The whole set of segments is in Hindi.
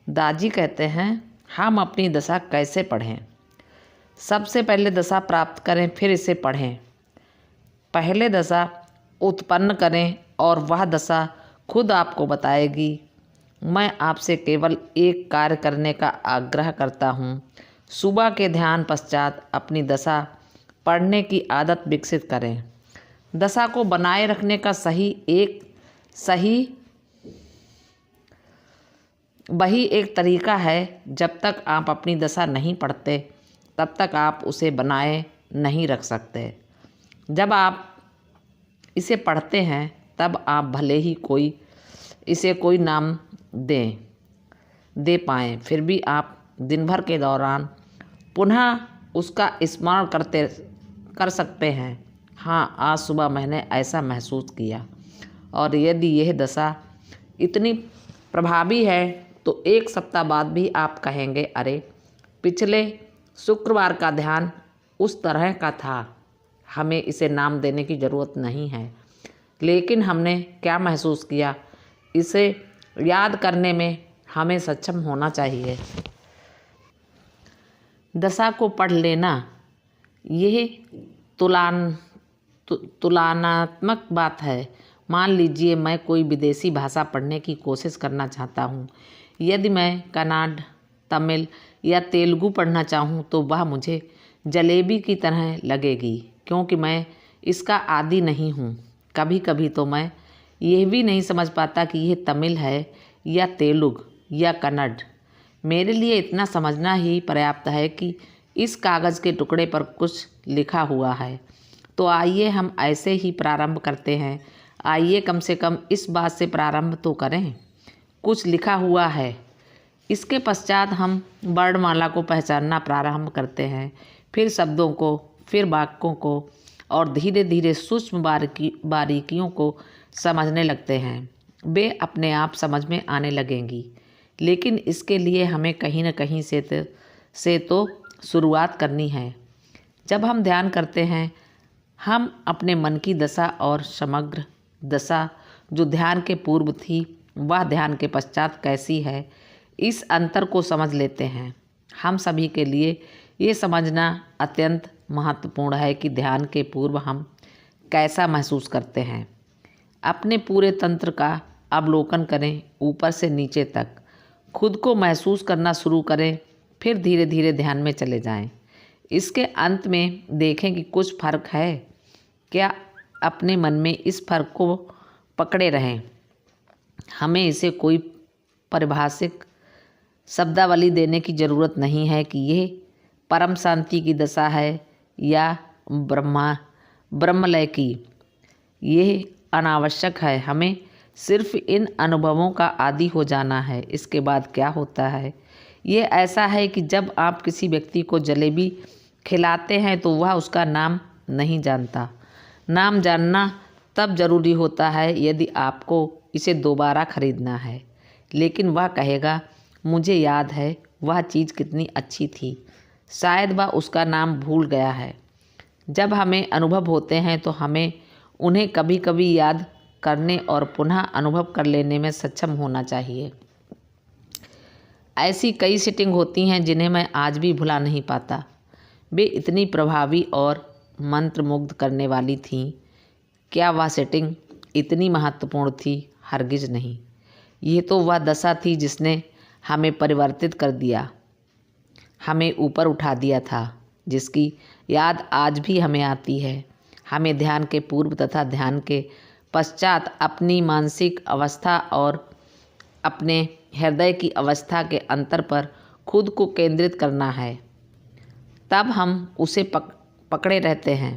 दाजी कहते हैं, हम अपनी दशा कैसे पढ़ें? सबसे पहले दशा प्राप्त करें, फिर इसे पढ़ें। पहले दशा उत्पन्न करें और वह दशा खुद आपको बताएगी। मैं आपसे केवल एक कार्य करने का आग्रह करता हूँ। सुबह के ध्यान पश्चात अपनी दशा पढ़ने की आदत विकसित करें। दशा को बनाए रखने का वही एक तरीका है। जब तक आप अपनी दशा नहीं पढ़ते तब तक आप उसे बनाए नहीं रख सकते। जब आप इसे पढ़ते हैं तब आप भले ही इसे कोई नाम दे पाएँ, फिर भी आप दिन भर के दौरान पुनः उसका स्मरण कर सकते हैं। हाँ, आज सुबह मैंने ऐसा महसूस किया। और यदि यह दशा इतनी प्रभावी है तो एक सप्ताह बाद भी आप कहेंगे, अरे पिछले शुक्रवार का ध्यान उस तरह का था, हमें इसे नाम देने की ज़रूरत नहीं है। लेकिन हमने क्या महसूस किया, इसे याद करने में हमें सक्षम होना चाहिए। दशा को पढ़ लेना यह तुलनात्मक बात है। मान लीजिए मैं कोई विदेशी भाषा पढ़ने की कोशिश करना चाहता हूँ। यदि मैं कन्नड़, तमिल या तेलुगु पढ़ना चाहूँ तो वह मुझे जलेबी की तरह लगेगी, क्योंकि मैं इसका आदी नहीं हूँ। कभी कभी तो मैं यह भी नहीं समझ पाता कि यह तमिल है या तेलुगु या कन्नड़। मेरे लिए इतना समझना ही पर्याप्त है कि इस कागज़ के टुकड़े पर कुछ लिखा हुआ है। तो आइए हम ऐसे ही प्रारंभ करते हैं। आइए कम से कम इस बात से प्रारंभ तो करें, कुछ लिखा हुआ है। इसके पश्चात हम वर्णमाला को पहचानना प्रारंभ करते हैं, फिर शब्दों को, फिर वाक्यों को, और धीरे धीरे सूक्ष्म बारीकियों को समझने लगते हैं। वे अपने आप समझ में आने लगेंगी, लेकिन इसके लिए हमें कहीं न कहीं से तो शुरुआत करनी है। जब हम ध्यान करते हैं, हम अपने मन की दशा और समग्र दशा जो ध्यान के पूर्व थी वह ध्यान के पश्चात कैसी है, इस अंतर को समझ लेते हैं। हम सभी के लिए ये समझना अत्यंत महत्वपूर्ण है कि ध्यान के पूर्व हम कैसा महसूस करते हैं। अपने पूरे तंत्र का अवलोकन करें, ऊपर से नीचे तक खुद को महसूस करना शुरू करें, फिर धीरे धीरे ध्यान में चले जाएं। इसके अंत में देखें कि कुछ फर्क है क्या। अपने मन में इस फर्क को पकड़े रहें। हमें इसे कोई पारिभाषिक शब्दावली देने की ज़रूरत नहीं है कि यह परम शांति की दशा है या ब्रह्मलय की। यह अनावश्यक है। हमें सिर्फ इन अनुभवों का आदी हो जाना है। इसके बाद क्या होता है, ये ऐसा है कि जब आप किसी व्यक्ति को जलेबी खिलाते हैं तो वह उसका नाम नहीं जानता। नाम जानना तब ज़रूरी होता है यदि आपको इसे दोबारा खरीदना है। लेकिन वह कहेगा, मुझे याद है वह चीज़ कितनी अच्छी थी। शायद वह उसका नाम भूल गया है। जब हमें अनुभव होते हैं तो हमें उन्हें कभी कभी याद करने और पुनः अनुभव कर लेने में सक्षम होना चाहिए। ऐसी कई सेटिंग होती हैं जिन्हें मैं आज भी भुला नहीं पाता। वे इतनी प्रभावी और मंत्रमुग्ध करने वाली थीं। क्या वह सेटिंग इतनी महत्वपूर्ण थी? हरगिज़ नहीं। यह तो वह दशा थी जिसने हमें परिवर्तित कर दिया, हमें ऊपर उठा दिया था, जिसकी याद आज भी हमें आती है। हमें ध्यान के पूर्व तथा ध्यान के पश्चात अपनी मानसिक अवस्था और अपने हृदय की अवस्था के अंतर पर खुद को केंद्रित करना है। तब हम उसे पकड़े रहते हैं।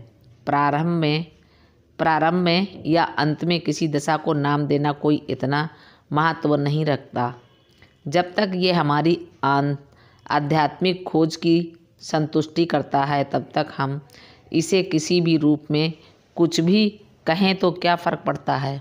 प्रारंभ में या अंत में किसी दशा को नाम देना कोई इतना महत्व नहीं रखता। जब तक ये हमारी आध्यात्मिक खोज की संतुष्टि करता है तब तक हम इसे किसी भी रूप में कुछ भी कहें तो क्या फ़र्क पड़ता है।